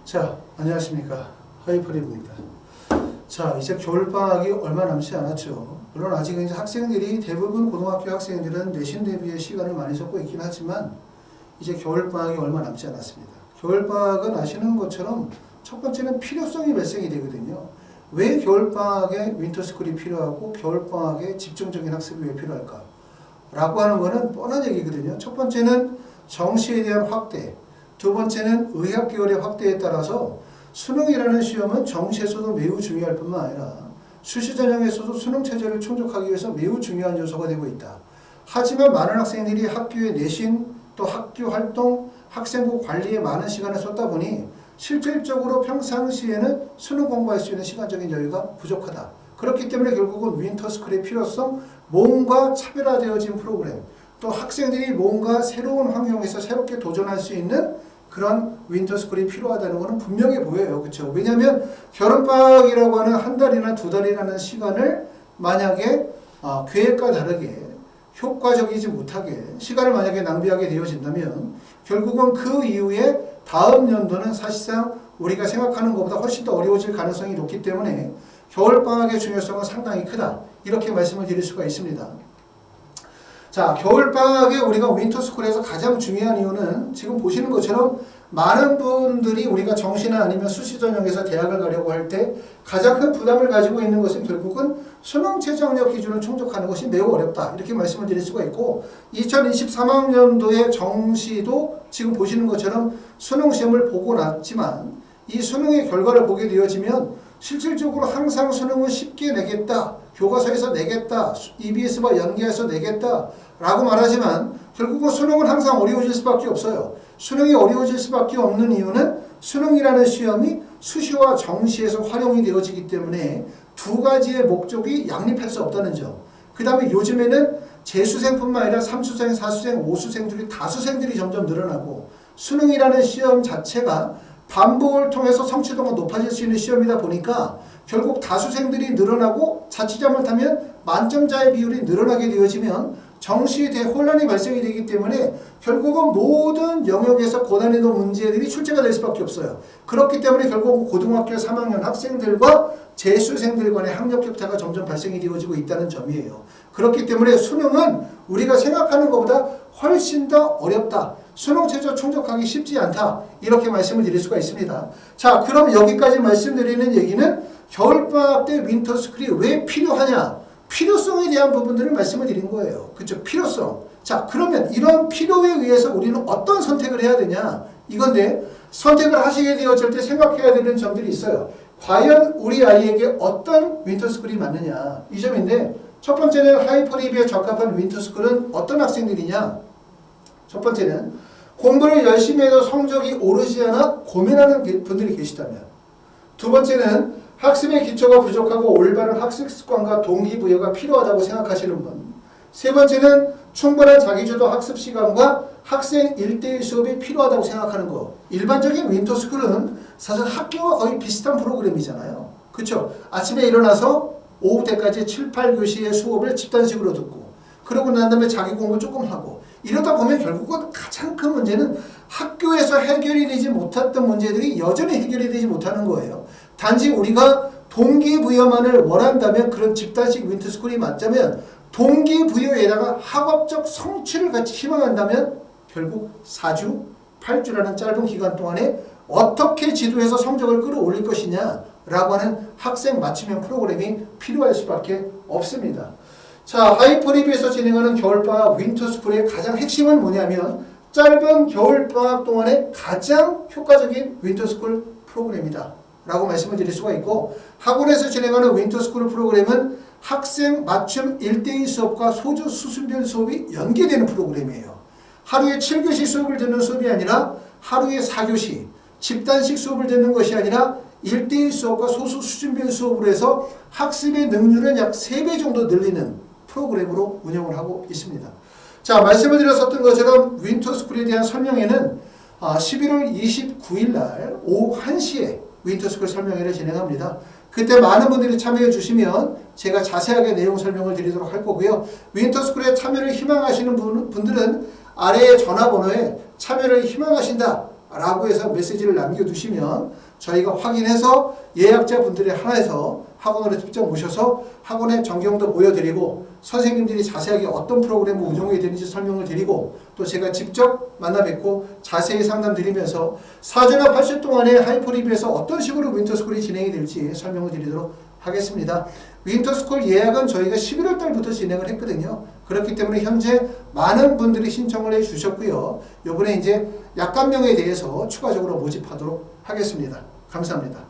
자, 안녕하십니까. 하이퍼립입니다. 자, 이제 겨울방학이 얼마 남지 않았죠. 물론 아직 이제 학생들이 대부분 고등학교 학생들은 내신 대비에 시간을 많이 쏟고 있긴 하지만 이제 겨울방학이 얼마 남지 않았습니다. 겨울방학은 아시는 것처럼 첫 번째는 필요성이 발생이 되거든요. 왜 겨울방학에 윈터스쿨이 필요하고 겨울방학에 집중적인 학습이 왜 필요할까? 라고 하는 거는 뻔한 얘기거든요. 첫 번째는 정시에 대한 확대, 두 번째는 의학계열의 확대에 따라서 수능이라는 시험은 정시에서도 매우 중요할 뿐만 아니라 수시전형에서도 수능 체제를 충족하기 위해서 매우 중요한 요소가 되고 있다. 하지만 많은 학생들이 학교의 내신, 또 학교 활동, 학생부 관리에 많은 시간을 쏟다 보니 실질적으로 평상시에는 수능 공부할 수 있는 시간적인 여유가 부족하다. 그렇기 때문에 결국은 윈터스쿨의 필요성, 뭔가 차별화되어진 프로그램, 또 학생들이 뭔가 새로운 환경에서 새롭게 도전할 수 있는 그런 윈터스쿨이 필요하다는 것은 분명히 보여요. 그렇죠? 왜냐하면 겨울방학이라고 하는 한 달이나 두 달이라는 시간을 만약에 계획과 다르게 효과적이지 못하게 시간을 만약에 낭비하게 되어진다면 결국은 그 이후에 다음 연도는 사실상 우리가 생각하는 것보다 훨씬 더 어려워질 가능성이 높기 때문에 겨울방학의 중요성은 상당히 크다. 이렇게 말씀을 드릴 수가 있습니다. 자, 겨울방학에 우리가 윈터스쿨에서 가장 중요한 이유는 지금 보시는 것처럼 많은 분들이 우리가 정시나 아니면 수시전형에서 대학을 가려고 할 때 가장 큰 부담을 가지고 있는 것은 결국은 수능 최저학력 기준을 충족하는 것이 매우 어렵다. 이렇게 말씀을 드릴 수가 있고 2023학년도의 정시도 지금 보시는 것처럼 수능 시험을 보고 났지만 이 수능의 결과를 보게 되어지면 실질적으로 항상 수능은 쉽게 내겠다. 교과서에서 내겠다. EBS와 연계해서 내겠다. 라고 말하지만 결국은 수능은 항상 어려워질 수밖에 없어요. 수능이 어려워질 수밖에 없는 이유는 수능이라는 시험이 수시와 정시에서 활용이 되어지기 때문에 두 가지의 목적이 양립할 수 없다는 점. 그 다음에 요즘에는 재수생뿐만 아니라 3수생, 4수생, 5수생들이 다수생들이 점점 늘어나고 수능이라는 시험 자체가 반복을 통해서 성취도가 높아질 수 있는 시험이다 보니까 결국 다수생들이 늘어나고 자칫 잘못하면 만점자의 비율이 늘어나게 되어지면 정시에 대해 혼란이 발생이 되기 때문에 결국은 모든 영역에서 고난이도 문제들이 출제가 될 수밖에 없어요. 그렇기 때문에 결국 고등학교 3학년 학생들과 재수생들 간의 학력 격차가 점점 발생이 되어지고 있다는 점이에요. 그렇기 때문에 수능은 우리가 생각하는 것보다 훨씬 더 어렵다. 수능 최저 충족하기 쉽지 않다. 이렇게 말씀을 드릴 수가 있습니다. 자, 그럼 여기까지 말씀드리는 얘기는 겨울방학 때 윈터스쿨이 왜 필요하냐? 필요성에 대한 부분들을 말씀을 드린 거예요. 그렇죠? 필요성. 자, 그러면 이런 필요에 의해서 우리는 어떤 선택을 해야 되냐? 이건데 선택을 하시게 되었을 때 생각해야 되는 점들이 있어요. 과연 우리 아이에게 어떤 윈터스쿨이 맞느냐? 이 점인데 첫 번째는 하이퍼립에 적합한 윈터스쿨은 어떤 학생들이냐? 첫 번째는 공부를 열심히 해도 성적이 오르지 않아 고민하는 분들이 계시다면, 두 번째는 학습의 기초가 부족하고 올바른 학습 습관과 동기부여가 필요하다고 생각하시는 분, 세 번째는 충분한 자기주도 학습 시간과 학생 1대1 수업이 필요하다고 생각하는 거. 일반적인 윈터스쿨은 사실 학교와 거의 비슷한 프로그램이잖아요. 그렇죠? 아침에 일어나서 오후 때까지 7, 8교시의 수업을 집단식으로 듣고 그러고 난 다음에 자기 공부 조금 하고 이러다 보면 결국은 가장 큰 문제는 학교에서 해결이 되지 못했던 문제들이 여전히 해결이 되지 못하는 거예요. 단지 우리가 동기부여만을 원한다면 그런 집단식 윈터스쿨이 맞자면 동기부여에다가 학업적 성취를 같이 희망한다면 결국 4주, 8주라는 짧은 기간 동안에 어떻게 지도해서 성적을 끌어올릴 것이냐라고 하는 학생 맞춤형 프로그램이 필요할 수밖에 없습니다. 자, 하이퍼립에서 진행하는 겨울방학 윈터스쿨의 가장 핵심은 뭐냐면 짧은 겨울방학 동안에 가장 효과적인 윈터스쿨 프로그램이다 라고 말씀을 드릴 수가 있고, 학원에서 진행하는 윈터스쿨 프로그램은 학생 맞춤 1대2 수업과 소주 수준별 수업이 연계되는 프로그램이에요. 하루에 7교시 수업을 듣는 수업이 아니라 하루에 4교시 집단식 수업을 듣는 것이 아니라 1대1 수업과 소수 수준별 수업으로 해서 학습의 능률은 약 3배 정도 늘리는 프로그램으로 운영을 하고 있습니다. 자, 말씀을 드렸었던 것처럼 윈터스쿨에 대한 설명회는 11월 29일 날 오후 1시에 윈터스쿨 설명회를 진행합니다. 그때 많은 분들이 참여해 주시면 제가 자세하게 내용 설명을 드리도록 할 거고요. 윈터스쿨에 참여를 희망하시는 분들은 아래의 전화번호에 참여를 희망하신다 라고 해서 메시지를 남겨두시면 저희가 확인해서 예약자분들에 한해서 학원으로 직접 모셔서 학원의 전경도 보여드리고 선생님들이 자세하게 어떤 프로그램을 운영해야 되는지 설명을 드리고 또 제가 직접 만나 뵙고 자세히 상담 드리면서 4주나 8주 동안에 하이퍼리뷰에서 어떤 식으로 윈터스쿨이 진행이 될지 설명을 드리도록 하겠습니다. 윈터스쿨 예약은 저희가 11월 달부터 진행을 했거든요. 그렇기 때문에 현재 많은 분들이 신청을 해 주셨고요. 이번에 이제 약관명에 대해서 추가적으로 모집하도록 하겠습니다. 감사합니다.